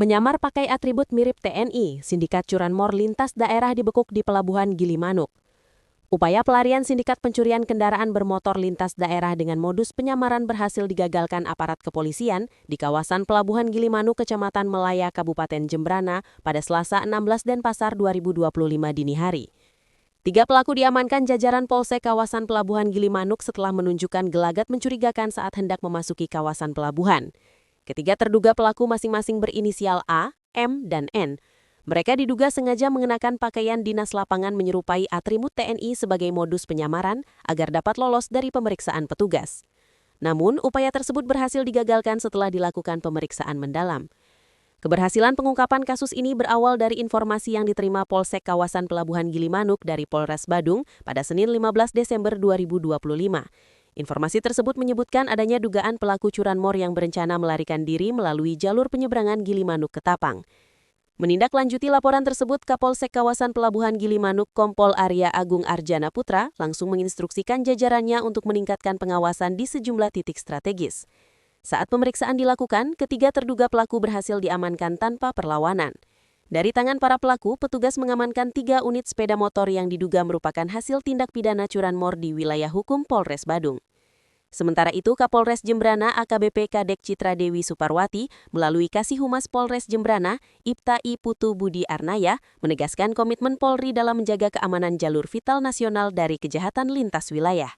Menyamar pakai atribut mirip TNI, sindikat curanmor lintas daerah dibekuk di Pelabuhan Gilimanuk. Upaya pelarian sindikat pencurian kendaraan bermotor lintas daerah dengan modus penyamaran berhasil digagalkan aparat kepolisian di kawasan Pelabuhan Gilimanuk, Kecamatan Melaya, Kabupaten Jembrana pada Selasa 16 Denpasar 2025 dini hari. 3 pelaku diamankan jajaran Polsek kawasan Pelabuhan Gilimanuk setelah menunjukkan gelagat mencurigakan saat hendak memasuki kawasan pelabuhan. Ketiga terduga pelaku masing-masing berinisial A, M, dan N. Mereka diduga sengaja mengenakan pakaian dinas lapangan menyerupai atribut TNI sebagai modus penyamaran agar dapat lolos dari pemeriksaan petugas. Namun, upaya tersebut berhasil digagalkan setelah dilakukan pemeriksaan mendalam. Keberhasilan pengungkapan kasus ini berawal dari informasi yang diterima Polsek kawasan Pelabuhan Gilimanuk dari Polres Badung pada Senin 15 Desember 2025. Informasi tersebut menyebutkan adanya dugaan pelaku curanmor yang berencana melarikan diri melalui jalur penyeberangan Gilimanuk ke Tapang. Menindaklanjuti laporan tersebut, Kapolsek kawasan Pelabuhan Gilimanuk Kompol Arya Agung Arjana Putra langsung menginstruksikan jajarannya untuk meningkatkan pengawasan di sejumlah titik strategis. Saat pemeriksaan dilakukan, ketiga terduga pelaku berhasil diamankan tanpa perlawanan. Dari tangan para pelaku, petugas mengamankan 3 unit sepeda motor yang diduga merupakan hasil tindak pidana curanmor di wilayah hukum Polres Badung. Sementara itu, Kapolres Jembrana AKBP Kadek Citra Dewi Suparwati melalui Kasih Humas Polres Jembrana, Ibta I Putu Budi Arnaya, menegaskan komitmen Polri dalam menjaga keamanan jalur vital nasional dari kejahatan lintas wilayah.